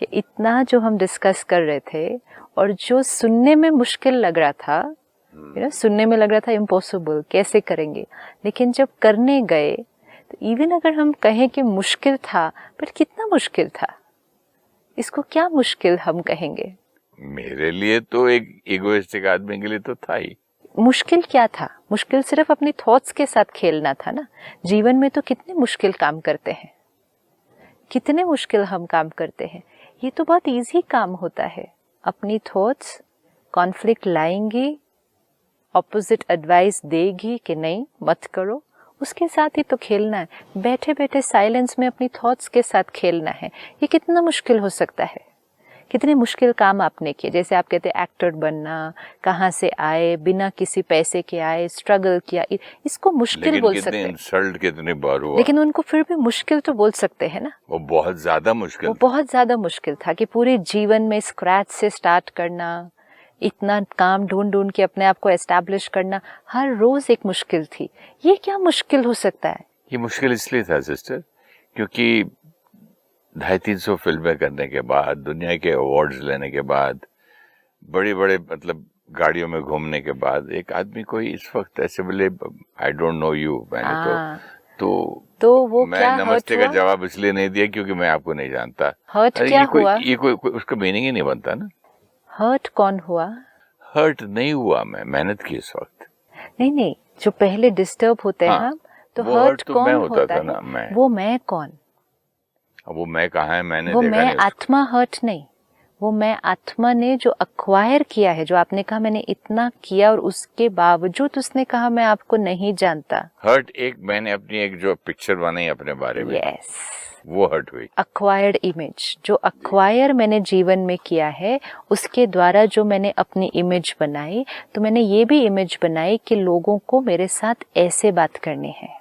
कि इतना जो हम डिस्कस कर रहे थे और जो सुनने में मुश्किल लग रहा था, सुनने में लग रहा था इम्पॉसिबल, कैसे करेंगे, लेकिन जब करने गए तो इवन अगर हम कहें कि मुश्किल था, पर कितना मुश्किल था, इसको क्या मुश्किल हम कहेंगे? मेरे लिए तो एक इगोइस्टिक आदमी के लिए तो था ही। मुश्किल क्या था? मुश्किल सिर्फ अपनी थॉट्स के साथ खेलना था ना। जीवन में तो कितने मुश्किल काम करते हैं, कितने मुश्किल हम काम करते हैं। ये तो बहुत इजी काम होता है। अपनी थॉट्स कॉन्फ्लिक्ट लाएंगी, ऑपोजिट एडवाइस देगी कि नहीं मत करो, उसके साथ ही तो खेलना है। बैठे बैठे साइलेंस में अपनी थॉट्स के साथ खेलना है। ये कितना मुश्किल हो सकता है? कितने मुश्किल काम आपने किए। जैसे आप कहते हैं एक्टर बनना, कहाँ से आए, बिना किसी पैसे के आए, स्ट्रगल किया, इसको मुश्किल बोल सकते हैं। इंसल्ट कितनी बार हुआ, लेकिन उनको फिर भी मुश्किल तो बोल सकते हैं ना। वो बहुत ज्यादा मुश्किल, वो बहुत ज्यादा मुश्किल था कि पूरे जीवन में स्क्रैच से स्टार्ट करना, इतना काम ढूंढ ढूंढ के अपने आप को एस्टैब्लिश करना, हर रोज एक मुश्किल थी। ये क्या मुश्किल हो सकता है? ये मुश्किल इसलिए था सिस्टर क्योंकि 250-300 फिल्में करने के बाद, दुनिया के अवार्ड्स लेने के बाद, बड़े बड़े मतलब गाड़ियों में घूमने के बाद, एक आदमी कोई इस वक्त ऐसे बोले आई डोंट नो यू, मैंने तो वो मैं क्या नमस्ते का जवाब इसलिए नहीं दिया क्योंकि मैं आपको नहीं जानता। हर्ट क्या हुआ? ये कोई उसका मीनिंग ही नहीं बनता ना। हर्ट कौन हुआ? हर्ट नहीं हुआ, मैं मेहनत की इस वक्त। नहीं, जो पहले डिस्टर्ब होते हैं हम, तो हर्ट तो कौन होता है? ना, मैं। वो मैं कौन? वो मैं कहाँ है, मैंने वो देखा मैं नहीं। आत्मा हर्ट नहीं, वो मैं आत्मा ने जो अक्वायर किया है, जो आपने कहा मैंने इतना किया और उसके बावजूद उसने कहा मैं आपको नहीं जानता। हर्ट एक मैंने अपनी एक जो पिक्चर बनाई अपने बारे में, यस, वो हर्ट हुई। अक्वायर्ड इमेज, जो अक्वायर मैंने जीवन में किया है, उसके द्वारा जो मैंने अपनी इमेज बनाई, तो मैंने ये भी इमेज बनाई कि लोगों को मेरे साथ ऐसे बात करनी है।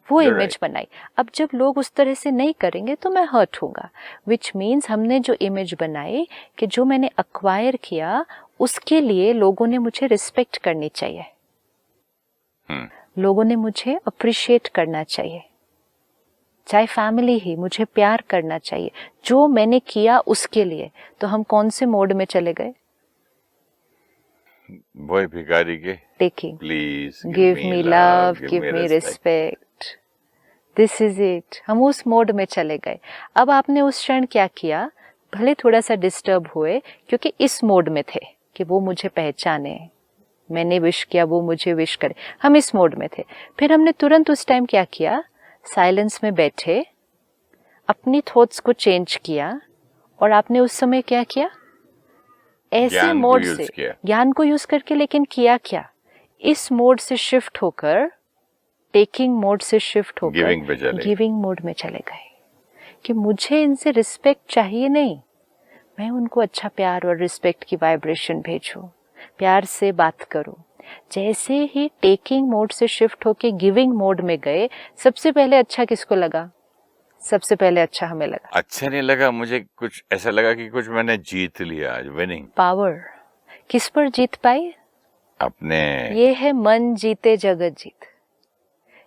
वो इमेज बनाई। अब जब लोग उस तरह से नहीं करेंगे तो मैं हर्ट होगा, विच मीन्स हमने जो इमेज बनाई कि जो मैंने अक्वायर किया उसके लिए लोगों ने मुझे रिस्पेक्ट करनी चाहिए, लोगों ने मुझे अप्रिशिएट करना चाहिए, चाहे फैमिली ही मुझे प्यार करना चाहिए जो मैंने किया उसके लिए। तो हम कौन से मोड में चले गए? वही भिखारी के taking, please give me love, give me respect, this is it. हम उस मोड में चले गए। अब आपने उस क्षण क्या किया? भले थोड़ा सा डिस्टर्ब हुए क्योंकि इस मोड में थे कि वो मुझे पहचाने, मैंने विश किया वो मुझे विश करे, हम इस मोड में थे। फिर हमने तुरंत उस टाइम क्या किया? साइलेंस में बैठे, अपनी थॉट्स को चेंज किया। और आपने उस समय क्या किया? ऐसे मोड से ज्ञान को यूज करके, लेकिन किया क्या? इस मोड से शिफ्ट होकर, टेकिंग मोड से शिफ्ट होकर गिविंग मोड में चले गए कि मुझे इनसे रिस्पेक्ट चाहिए नहीं, मैं उनको अच्छा प्यार और रिस्पेक्ट की वाइब्रेशन भेजूं, प्यार से बात करूं। जैसे ही टेकिंग मोड से शिफ्ट होके गिविंग मोड में गए, सबसे पहले अच्छा किसको लगा? सबसे पहले अच्छा हमें लगा। अच्छा नहीं लगा मुझे, कुछ ऐसा लगा कि कुछ मैंने जीत लिया आज, विनिंग पावर। किस पर जीत पाई? अपने। ये है मन जीते जगत जीत।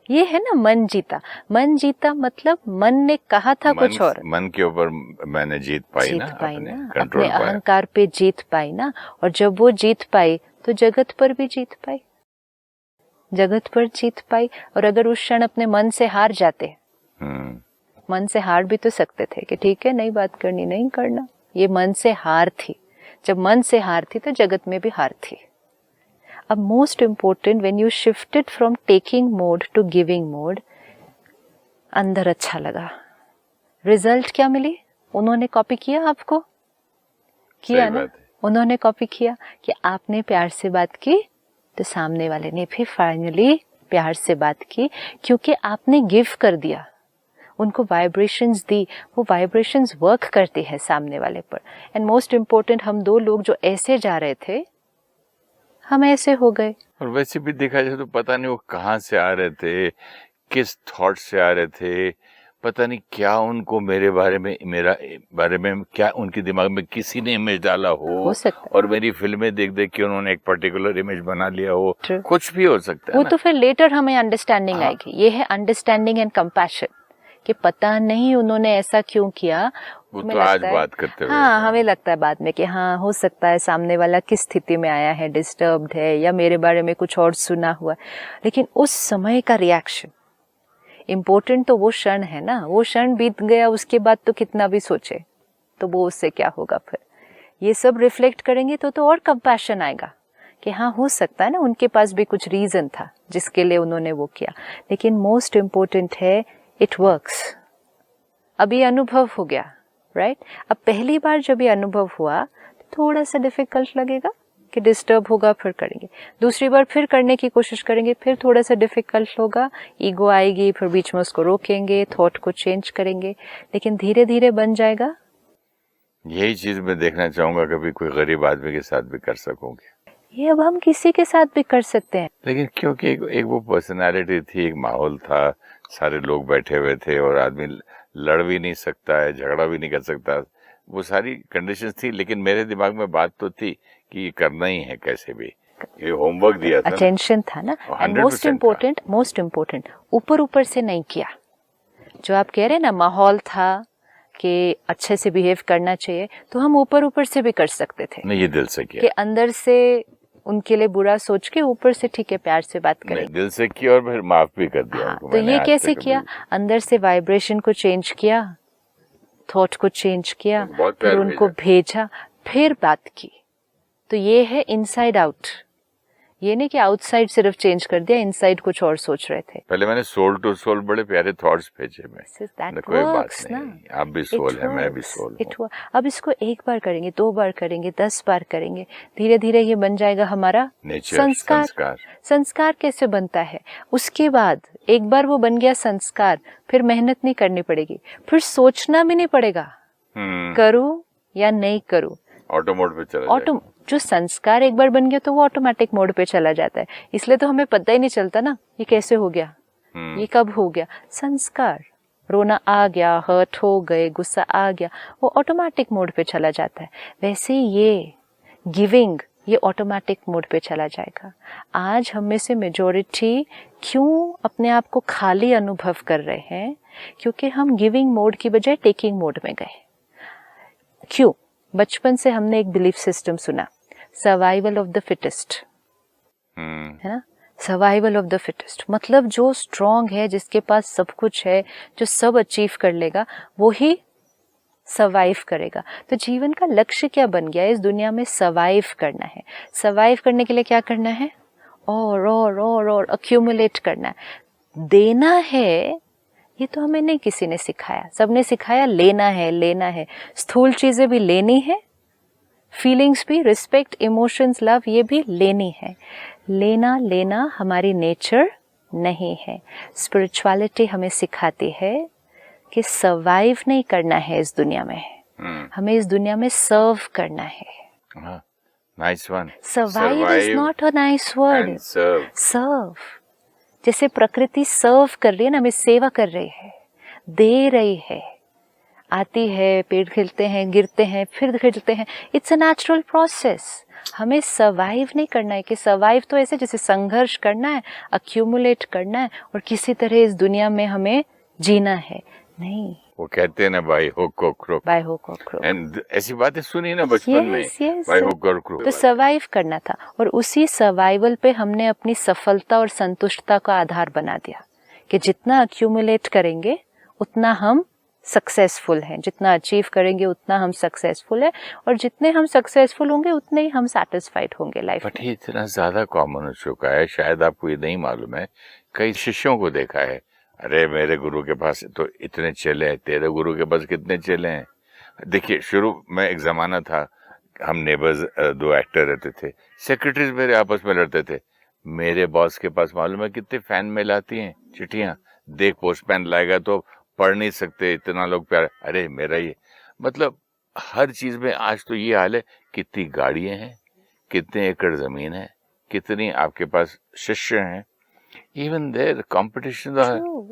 ये है ना मन जीता। मन जीता मतलब मन ने कहा था कुछ और, मन के ऊपर मैंने जीत पाई ना, अपने अहंकार पे जीत पाई ना। और जब वो जीत पाई तो जगत पर भी जीत पाई, जगत पर जीत पाई। और अगर उस क्षण अपने मन से हार जाते, मन से हार भी तो सकते थे कि ठीक है नहीं बात करनी, नहीं करना। ये मन से हार थी। जब मन से हार थी तो जगत में भी हार थी। अब most important, when you shifted from taking mode to giving mode, अंदर अच्छा लगा। रिजल्ट क्या मिली? उन्होंने कॉपी किया, आपको किया ना, उन्होंने कॉपी किया कि आपने प्यार से बात की तो सामने वाले ने भी फाइनली प्यार से बात की, क्योंकि आपने गिव कर दिया, उनको वाइब्रेशंस दी। वो वाइब्रेशंस वर्क करती है सामने वाले पर। एंड मोस्ट इम्पोर्टेंट, हम दो लोग जो ऐसे जा रहे थे, हम ऐसे हो गए। और वैसे भी देखा जाए तो पता नहीं वो कहाँ से आ रहे थे, किस थॉट से आ रहे थे, पता नहीं क्या उनको मेरे बारे में क्या उनके दिमाग में किसी ने इमेज डाला हो सकता है। और मेरी फिल्में देख देख के उन्होंने एक पर्टिकुलर इमेज बना लिया हो, कुछ भी हो सकता है। वो तो फिर लेटर हमें अंडरस्टैंडिंग आएगी। ये है अंडरस्टैंडिंग एंड कंपैशन कि पता नहीं उन्होंने ऐसा क्यों किया। वो हमें तो आज लगता है, बात करते हुए हाँ हमें लगता है बाद में कि हाँ हो सकता है सामने वाला किस स्थिति में आया है, डिस्टर्ब्ड है या मेरे बारे में कुछ और सुना हुआ, लेकिन उस समय का रिएक्शन इम्पोर्टेंट तो वो क्षण है ना। वो क्षण बीत गया, उसके बाद तो कितना भी सोचे तो वो उससे क्या होगा। फिर ये सब रिफ्लेक्ट करेंगे तो और कंपैशन आएगा कि हाँ हो सकता है ना उनके पास भी कुछ रीजन था जिसके लिए उन्होंने वो किया। लेकिन मोस्ट इम्पोर्टेंट है इट वर्क्स। अब ये अनुभव हो गया, राइट? अब पहली बार जब ये अनुभव हुआ तो थोड़ा सा डिफिकल्ट लगेगा कि डिस्टर्ब होगा, फिर करेंगे। दूसरी बार फिर करने की कोशिश करेंगे, फिर थोड़ा सा डिफिकल्ट होगा, ईगो आएगी, फिर बीच में उसको रोकेंगे, थॉट को चेंज करेंगे, लेकिन धीरे धीरे बन जाएगा। यही चीज मैं देखना चाहूंगा कभी कोई गरीब आदमी के साथ भी कर सकूंगे। ये अब हम किसी के साथ भी कर सकते हैं। लेकिन क्योंकि एक वो पर्सनालिटी थी, एक माहौल था, सारे लोग बैठे हुए थे और आदमी लड़ भी नहीं सकता है, झगड़ा भी नहीं कर सकता, वो सारी कंडीशंस थी। लेकिन मेरे दिमाग में बात तो थी कि ये करना ही है कैसे भी, ये होमवर्क दिया था, अटेंशन था ना। एंड मोस्ट इम्पोर्टेंट ऊपर ऊपर से नहीं किया। जो आप कह रहे हैं ना माहौल था कि अच्छे से बिहेव करना चाहिए, तो हम ऊपर ऊपर से भी कर सकते थे। नहीं, ये दिल से किया कि अंदर से उनके लिए बुरा सोच के ऊपर से ठीक है प्यार से बात करें, दिल से किया और फिर माफ भी कर दिया। हाँ, तो ये कैसे किया? अंदर से वाइब्रेशन को चेंज किया, थॉट को चेंज किया, फिर उनको भेजा, फिर बात की। तो ये है इनसाइड आउट। ये नहीं कि आउटसाइड सिर्फ चेंज कर दिया, इनसाइड कुछ और सोच रहे थे। पहले मैंने सोल टू सोल बड़े प्यारे थॉट्स भेजे में, कोई बात नहीं, आप भी सोल है, मैं भी सोल हूँ। अब इसको एक बार करेंगे, 2 बार करेंगे, 10 बार करेंगे, धीरे धीरे ये बन जाएगा हमारा संस्कार। संस्कार कैसे बनता है? उसके बाद एक बार वो बन गया संस्कार, फिर मेहनत नहीं करनी पड़ेगी, फिर सोचना भी नहीं पड़ेगा करूँ या नहीं करूँ, ऑटो मोड पे चला जाएगा। जो संस्कार एक बार बन गया तो वो ऑटोमेटिक मोड पे चला जाता है। इसलिए तो हमें पता ही नहीं चलता ना ये कैसे हो गया, ये कब हो गया। संस्कार, रोना आ गया, हर्ट हो गए, गुस्सा आ गया, वो ऑटोमेटिक मोड पे चला जाता है। वैसे ये गिविंग, ये ऑटोमेटिक मोड पे चला जाएगा। आज हम में से मेजॉरिटी क्यों अपने आप को खाली अनुभव कर रहे हैं? क्योंकि हम गिविंग मोड की बजाय टेकिंग मोड में गए। क्यों? बचपन से हमने एक बिलीफ सिस्टम सुना, सर्वाइवल ऑफ द फिटेस्ट, है ना? सर्वाइवल ऑफ द फिटेस्ट मतलब जो स्ट्रांग है, जिसके पास सब कुछ है, जो सब अचीव कर लेगा, वो ही सर्वाइव करेगा। तो जीवन का लक्ष्य क्या बन गया? इस दुनिया में सर्वाइव करना है। सर्वाइव करने के लिए क्या करना है? और अक्यूमुलेट करना है, देना है। ये तो हमें नहीं किसी ने सिखाया, सबने सिखाया लेना है, लेना है। स्थूल चीजें भी लेनी है, फीलिंग्स भी, रिस्पेक्ट, इमोशंस, लव, ये भी लेनी है। लेना हमारी नेचर नहीं है। स्पिरिचुअलिटी हमें सिखाती है कि सर्वाइव नहीं करना है इस दुनिया में, हमें इस दुनिया में सर्व करना है। Nice one. Survive is not a nice word. Serve, जैसे प्रकृति सर्व कर रही है ना, हमें सेवा कर रही है, दे रही है, आती है, पेड़ खिलते हैं, गिरते हैं, फिर खिलते हैं। It's a natural process. हमें सर्वाइव नहीं करना है कि सर्वाइव तो ऐसे जैसे संघर्ष करना है, अक्यूमुलेट करना है और किसी तरह इस दुनिया में हमें जीना है। नहीं, वो कहते हैं ना बाय हुक और क्रुक, बाय हुक और क्रुक, एंड ऐसी बातें सुनी ना बचपन में, बाय हुक और क्रुक। तो सर्वाइव करना था और उसी सर्वाइवल पे हमने अपनी सफलता और संतुष्टता का आधार बना दिया कि जितना अक्यूमुलेट करेंगे उतना हम सक्सेसफुल हैं, जितना अचीव करेंगे उतना हम सक्सेसफुल हैं, और जितने हम सक्सेसफुल होंगे उतने ही हम सेटिस्फाइड होंगे लाइफ में। बट ये इतना ज्यादा कॉमन हो चुका है, शायद आपको ये नहीं मालूम है। कई शिष्यों को देखा है, अरे मेरे गुरु के पास तो इतने चेले हैं, तेरे गुरु के पास कितने चेले हैं। देखिए, शुरू में एक जमाना था, हम नेबर्स 2 एक्टर रहते थे, सेक्रेटरीज मेरे आपस में लड़ते थे। मेरे बॉस के पास मालूम है कितने फैन मेल आती हैं, चिट्ठियां, देख पोस्टमैन लाएगा तो पढ़ नहीं सकते, इतना लोग प्यार, अरे मेरा ये, मतलब हर चीज में आज तो ये हाल है। कितनी गाड़ियां हैं, कितने एकड़ जमीन है, कितनी आपके पास शिष्य हैं, even there competition.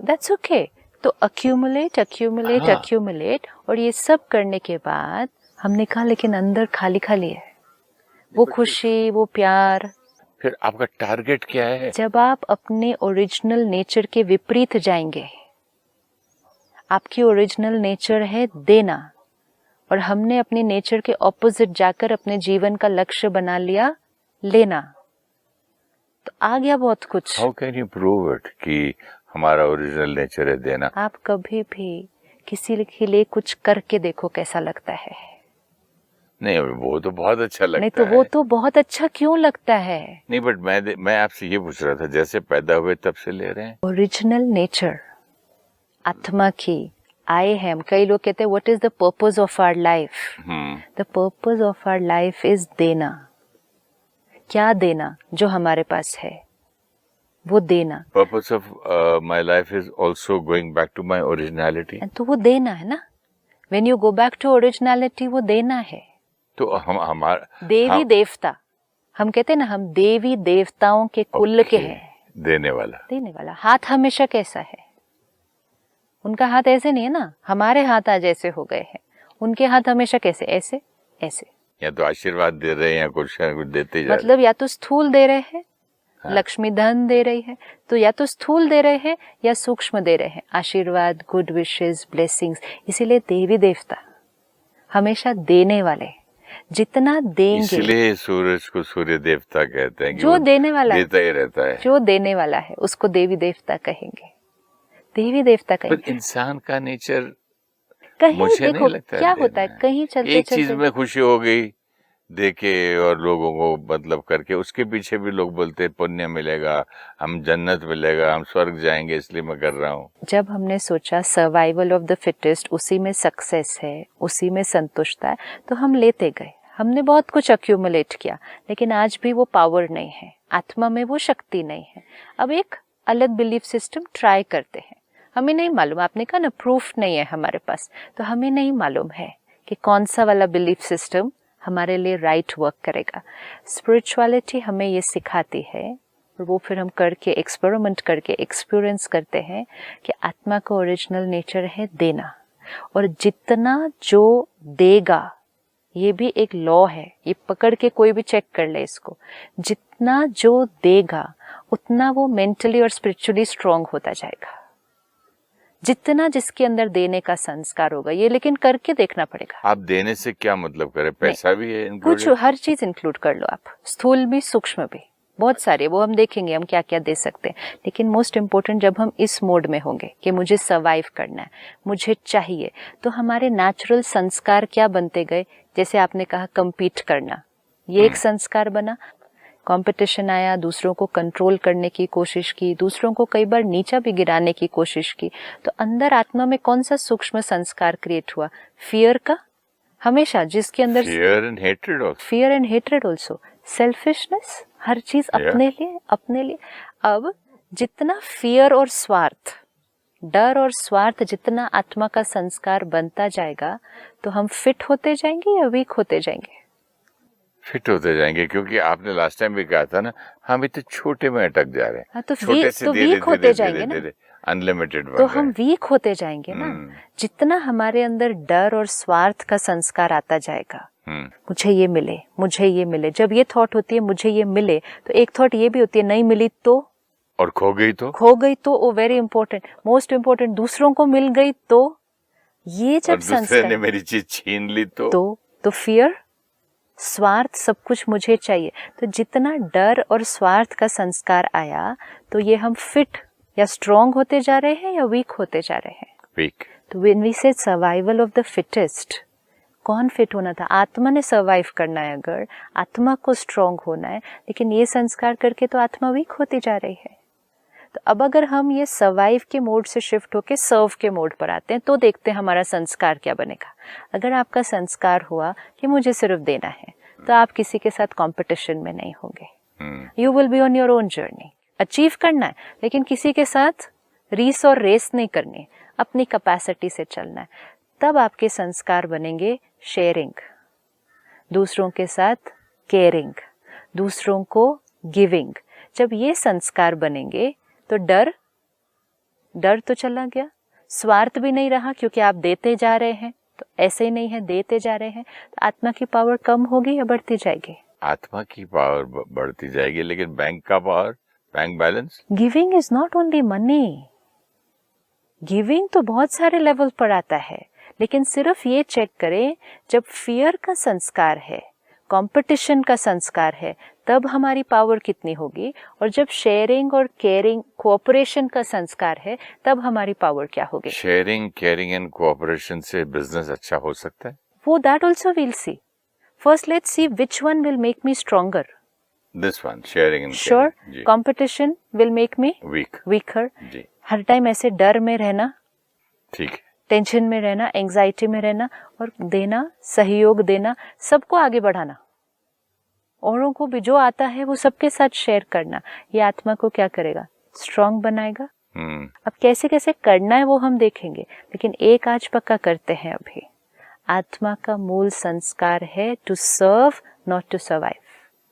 That's okay. तो अक्यूमुलेट अक्यूमुलेट अक्यूमुलेट, और ये सब करने के बाद हमने कहा लेकिन अंदर खाली खाली है, वो खुशी, वो प्यार। फिर आपका टारगेट क्या है? जब आप अपने ओरिजिनल नेचर के विपरीत जाएंगे, आपकी ओरिजिनल नेचर है देना, और हमने अपनी नेचर के ऑपोजिट जाकर अपने जीवन का लक्ष्य बना लिया लेना। तो आ गया बहुत कुछ। How can you prove it कि हमारा ओरिजिनल नेचर है देना? आप कभी भी किसी के लिए कुछ करके देखो कैसा लगता है। नहीं, वो तो बहुत अच्छा लगता है। नहीं तो वो तो बहुत अच्छा क्यों लगता है? नहीं, बट मैं आपसे ये पूछ रहा था, जैसे पैदा हुए तब से ले रहे हैं ओरिजिनल नेचर आत्मा की, आई एम। कई लोग कहते हैं what is the purpose of our life? The purpose of our life is देना। क्या देना? जो हमारे पास है वो देना। Purpose of my life is also going back to my originality. तो वो देना है ना। When you go back to originality, वो देना है। तो हमारा देवी देवता, हम कहते हैं ना, हम देवी देवताओं के कुल के हैं। देने वाला, देने वाला। हाथ हमेशा कैसा है? उनका हाथ ऐसे नहीं है ना, हमारे हाथ आज ऐसे हो गए हैं। उनके हाथ हमेशा कैसे? ऐसे ऐसे। या तो आशीर्वाद दे रहे हैं या कुछ देते जा रहे। मतलब या तो स्थूल दे रहे हैं, हाँ। लक्ष्मी धन दे रही है, तो या तो स्थूल दे रहे हैं या सूक्ष्म दे रहे हैं, आशीर्वाद, गुड विशेस, ब्लेसिंग्स। इसीलिए देवी देवता हमेशा देने वाले, जितना देंगे। इसलिए सूरज को सूर्य देवता कहते हैं कि जो देने वाला देता ही रहता है। जो देने वाला है उसको देवी देवता कहेंगे, देवी देवता कहेंगे। पर इंसान का नेचर कहीं मुझे देखो नहीं लगता क्या है होता है, कहीं चलते एक चीज में खुशी हो गई देखे और लोगों को मतलब करके, उसके पीछे भी लोग बोलते हैं पुण्य मिलेगा, हम जन्नत मिलेगा, हम स्वर्ग जाएंगे, इसलिए मैं कर रहा हूँ। जब हमने सोचा सर्वाइवल ऑफ द फिटेस्ट, उसी में सक्सेस है, उसी में संतुष्टता है, तो हम लेते गए। हमने बहुत कुछ अक्यूमुलेट किया, लेकिन आज भी वो पावर नहीं है, आत्मा में वो शक्ति नहीं है। अब एक अलग बिलीफ सिस्टम ट्राई करते हैं। हमें नहीं मालूम, आपने कहा ना प्रूफ नहीं है हमारे पास, तो हमें नहीं मालूम है कि कौन सा वाला बिलीफ सिस्टम हमारे लिए राइट वर्क करेगा। स्पिरिचुअलिटी हमें ये सिखाती है, और वो फिर हम करके एक्सपेरिमेंट करके एक्सपीरियंस करते हैं कि आत्मा का ओरिजिनल नेचर है देना, और जितना जो देगा, ये भी एक लॉ है, ये पकड़ के कोई भी चेक कर ले इसको, जितना जो देगा उतना वो मेंटली और स्पिरिचुअली स्ट्रांग होता जाएगा। जितना जिसके अंदर देने का संस्कार होगा, ये लेकिन करके देखना पड़ेगा। आप देने से क्या मतलब करें? पैसा भी है कुछ, हर चीज इंक्लूड कर लो आप, स्थूल भी सूक्ष्म भी, बहुत सारे, वो हम देखेंगे हम क्या क्या दे सकते हैं। लेकिन मोस्ट इम्पोर्टेंट, जब हम इस मोड में होंगे कि मुझे सर्वाइव करना है, मुझे चाहिए, तो हमारे नेचुरल संस्कार क्या बनते गए? जैसे आपने कहा कंपीट करना, ये एक संस्कार बना। कंपटीशन आया, दूसरों को कंट्रोल करने की कोशिश की, दूसरों को कई बार नीचा भी गिराने की कोशिश की, तो अंदर आत्मा में कौन सा सूक्ष्म संस्कार क्रिएट हुआ? फियर का, हमेशा जिसके अंदर fear and hatred also, selfishness, हर चीज अपने लिए, अपने लिए। अब जितना फियर और स्वार्थ, डर और स्वार्थ, जितना आत्मा का संस्कार बनता जाएगा, तो हम फिट होते जाएंगे या वीक होते जाएंगे? फिट होते जाएंगे, क्योंकि आपने लास्ट टाइम भी कहा था ना, हम इतने छोटे में अटक जा रहे हैं। हाँ, तो वीक होते जाएंगे ना, अनलिमिटेड तो हम वीक होते जाएंगे ना। जितना हमारे अंदर डर और स्वार्थ का संस्कार आता जाएगा, मुझे ये मिले, मुझे ये मिले, जब ये थॉट होती है मुझे ये मिले, तो एक थॉट ये भी होती है नहीं मिली तो, और खो गई तो वो वेरी इंपॉर्टेंट, मोस्ट इम्पोर्टेंट, दूसरों को मिल गई तो, ये जब संस्कार ने मेरी चीज छीन ली तो फियर, स्वार्थ, सब कुछ मुझे चाहिए। तो जितना डर और स्वार्थ का संस्कार आया, तो ये हम फिट या स्ट्रॉन्ग होते जा रहे हैं या वीक होते जा रहे हैं? वीक। तो व्हेन वी से सर्वाइवल ऑफ द फिटेस्ट, कौन फिट होना था? आत्मा ने सर्वाइव करना है, अगर आत्मा को स्ट्रॉन्ग होना है, लेकिन ये संस्कार करके तो आत्मा वीक होती जा रही है। तो अब अगर हम ये सर्वाइव के मोड से शिफ्ट होके सर्व के मोड पर आते हैं, तो देखते हैं हमारा संस्कार क्या बनेगा। अगर आपका संस्कार हुआ कि मुझे सिर्फ देना है, तो आप किसी के साथ कंपटीशन में नहीं होंगे। You will be on your own journey. Achieve करना है, लेकिन किसी के साथ रीस और रेस नहीं करनी, अपनी कैपेसिटी से चलना है। तब आपके संस्कार बनेंगे शेयरिंग, दूसरों के साथ केयरिंग, दूसरों को गिविंग। जब ये संस्कार बनेंगे, तो डर तो चला गया, स्वार्थ भी नहीं रहा, क्योंकि आप देते जा रहे हैं, तो ऐसे ही नहीं है, देते जा रहे हैं, तो आत्मा की पावर कम होगी या बढ़ती जाएगी? आत्मा की पावर बढ़ती जाएगी, लेकिन बैंक का power, bank balance. Giving is not only money, giving तो बहुत सारे लेवल पर आता है, लेकिन सिर्फ ये चेक करें जब फियर का संस्कार है, कंपटीशन का संस्कार है, तब हमारी पावर कितनी होगी, और जब शेयरिंग और केयरिंग कोऑपरेशन का संस्कार है तब हमारी पावर क्या होगी। शेयरिंग, केयरिंग एंड कोऑपरेशन से बिजनेस अच्छा हो सकता है। वो that also will see. First let's see which one will make me stronger. This one, sharing and sure, competition will make me weaker. हर टाइम ऐसे डर में रहना, ठीक है, टेंशन में रहना, एंजाइटी में रहना, और देना, सहयोग देना, सबको आगे बढ़ाना, औरों को भी जो आता है वो सबके साथ शेयर करना, ये आत्मा को क्या करेगा, स्ट्रांग बनाएगा। अब कैसे कैसे करना है वो हम देखेंगे, लेकिन एक आज पक्का करते हैं अभी, आत्मा का मूल संस्कार है to serve, not to survive.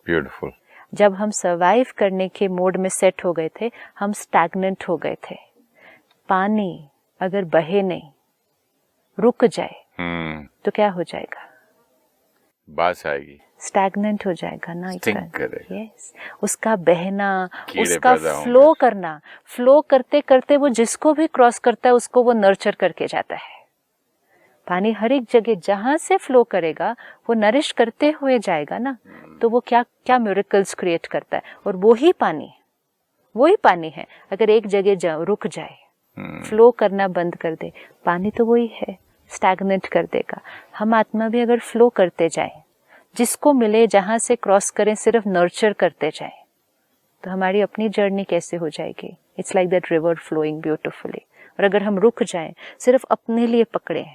Beautiful. जब हम सर्वाइव करने के मोड में सेट हो गए थे, हम स्टैग्नेंट हो गए थे। पानी अगर बहे नहीं, रुक जाए तो क्या हो जाएगा, बास आएगी, स्टैग्नेंट हो जाएगा ना। यस, उसका बहना, उसका फ्लो करना, फ्लो करते करते वो जिसको भी क्रॉस करता है उसको वो नर्चर करके जाता है। पानी हर एक जगह जहां से फ्लो करेगा वो नरिश करते हुए जाएगा ना, तो वो क्या क्या मिरेकल्स क्रिएट करता है। और वही पानी है, अगर एक जगह रुक जाए, फ्लो करना बंद कर दे, पानी तो वही है, स्टैग्नेंट कर देगा। हम आत्मा भी अगर फ्लो करते जाए, जिसको मिले जहां से क्रॉस करें, सिर्फ नर्चर करते जाए, तो हमारी अपनी जर्नी कैसे हो जाएगी। It's like that river flowing beautifully. और अगर हम रुक जाएं, सिर्फ अपने लिए पकड़े,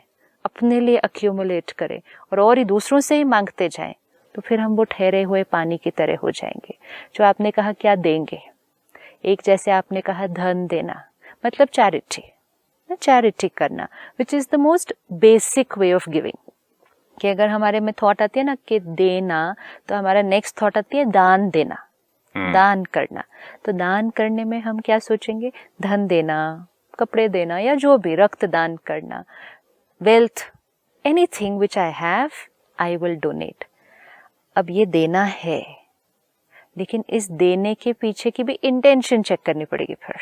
अपने लिए अक्यूमुलेट करें और ही दूसरों से ही मांगते जाएं, तो फिर हम वो ठहरे हुए पानी की तरह हो जाएंगे। जो आपने कहा क्या देंगे, एक जैसे आपने कहा धन देना, मतलब चैरिटी करना, which is the most basic way of giving. कि अगर हमारे में थॉट आती है ना कि देना, तो हमारा नेक्स्ट थॉट आती है दान देना, दान करना। तो दान करने में हम क्या सोचेंगे, धन देना, कपड़े देना, या जो भी, रक्तदान करना, wealth, anything which I have I will donate. अब ये देना है, लेकिन इस देने के पीछे की भी इंटेंशन चेक करनी पड़ेगी फिर,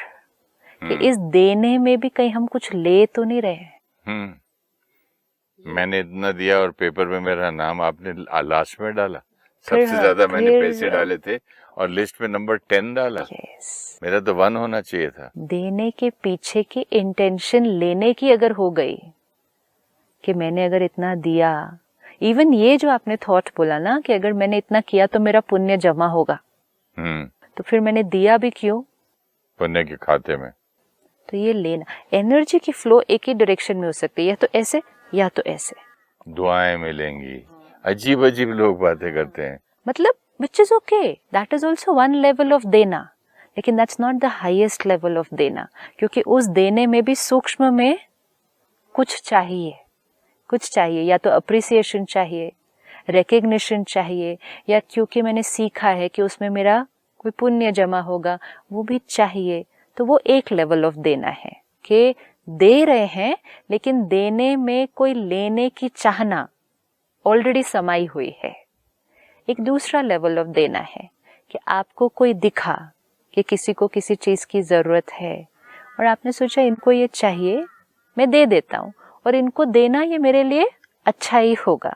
कि इस देने में भी कहीं हम कुछ ले तो नहीं रहे। मैंने इतना दिया और पेपर में मेरा नाम आपने लास्ट में डाला। सबसे ज्यादा मैंने पैसे डाले थे और लिस्ट में नंबर 10 डाला। मेरा तो 1 होना चाहिए था। देने के पीछे की इंटेंशन लेने की अगर हो गई, कि मैंने अगर इतना दिया, इवन ये जो आपने थॉट बोला ना कि अगर मैंने इतना किया तो मेरा पुण्य जमा होगा, तो फिर मैंने दिया भी क्यों, पुण्य के खाते में। तो ये लेना, एनर्जी की फ्लो एक ही डायरेक्शन में हो सकती है, या तो ऐसे या तो ऐसे। दुआएं मिलेंगी, अजीब अजीब लोग बातें करते हैं, मतलब which is okay, that is also one level of देना, लेकिन that's not the highest level of देना, क्योंकि उस देने में भी सूक्ष्म में कुछ चाहिए, या तो अप्रिसिएशन चाहिए, रिकग्निशन चाहिए, या क्योंकि मैंने सीखा है कि उसमें मेरा कोई पुण्य जमा होगा, वो भी चाहिए। तो वो एक लेवल ऑफ देना है कि दे रहे हैं, लेकिन देने में कोई लेने की चाहना ऑलरेडी समाई हुई है। एक दूसरा लेवल ऑफ देना है कि आपको कोई दिखा कि किसी को किसी चीज की जरूरत है, और आपने सोचा इनको ये चाहिए, मैं दे देता हूँ, और इनको देना ये मेरे लिए अच्छा ही होगा।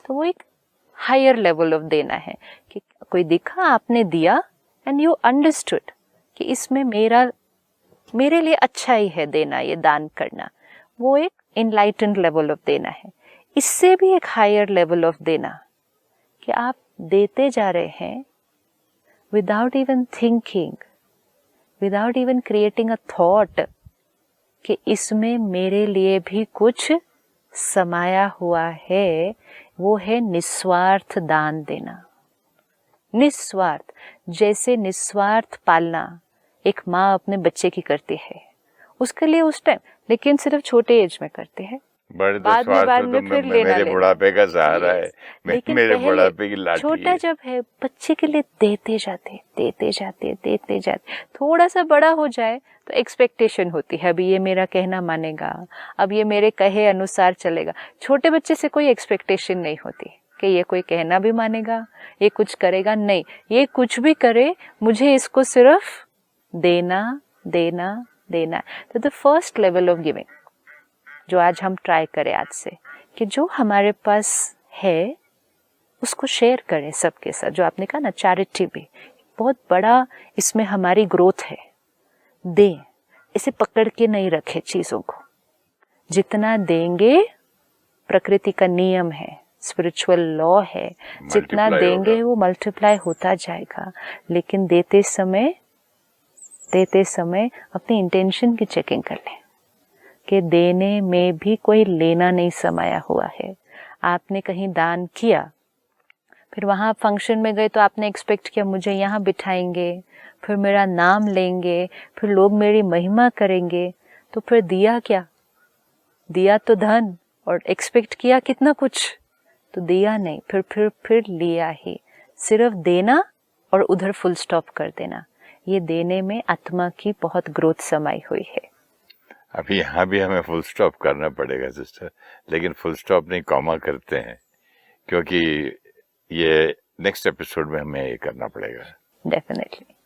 तो वो एक हायर लेवल ऑफ देना है कि कोई दिखा, आपने दिया, एंड यू अंडरस्टूड कि इसमें मेरे लिए अच्छा ही है देना, ये दान करना। वो एक इनलाइटेंड लेवल ऑफ देना है। इससे भी एक हायर लेवल ऑफ देना कि आप देते जा रहे हैं without even thinking, without even creating a thought कि इसमें मेरे लिए भी कुछ समाया हुआ है। वो है निस्वार्थ दान देना। निस्वार्थ, जैसे निस्वार्थ पालना एक माँ अपने बच्चे की करती है, उसके लिए उस टाइम, लेकिन सिर्फ छोटे एज में करते हैं, बाद में फिर लेना मेरे बुढ़ापे का सहारा है, मेरे बुढ़ापे की लाठी छोटा है। जब है बच्चे के लिए देते जाते, थोड़ा सा बड़ा हो जाए तो एक्सपेक्टेशन होती है, अभी ये मेरा कहना मानेगा, अब ये मेरे कहे अनुसार चलेगा। छोटे बच्चे से कोई एक्सपेक्टेशन नहीं होती कि ये कोई कहना भी मानेगा, ये कुछ करेगा, नहीं, ये कुछ भी करे, मुझे इसको सिर्फ देना देना है। तो the first level of giving जो आज हम ट्राई करें आज से, कि जो हमारे पास है उसको शेयर करें सबके साथ। जो आपने कहा ना, चैरिटी भी बहुत बड़ा इसमें हमारी ग्रोथ है। दें, इसे पकड़ के नहीं रखे चीजों को। जितना देंगे, प्रकृति का नियम है, स्पिरिचुअल लॉ है, जितना देंगे वो मल्टीप्लाई होता जाएगा। लेकिन देते समय अपनी इंटेंशन की चेकिंग कर लें कि देने में भी कोई लेना नहीं समाया हुआ है। आपने कहीं दान किया, फिर वहाँ फंक्शन में गए तो आपने एक्सपेक्ट किया मुझे यहाँ बिठाएंगे, फिर मेरा नाम लेंगे, फिर लोग मेरी महिमा करेंगे, तो फिर दिया क्या? दिया तो धन, और एक्सपेक्ट किया कितना कुछ, तो दिया नहीं, फिर लिया ही। सिर्फ देना और उधर फुल स्टॉप कर देना, ये देने में आत्मा की बहुत ग्रोथ समाई हुई है। अभी यहाँ भी हमें फुल स्टॉप करना पड़ेगा सिस्टर, लेकिन फुल स्टॉप नहीं, कॉमा करते हैं, क्योंकि ये नेक्स्ट एपिसोड में हमें ये करना पड़ेगा। डेफिनेटली।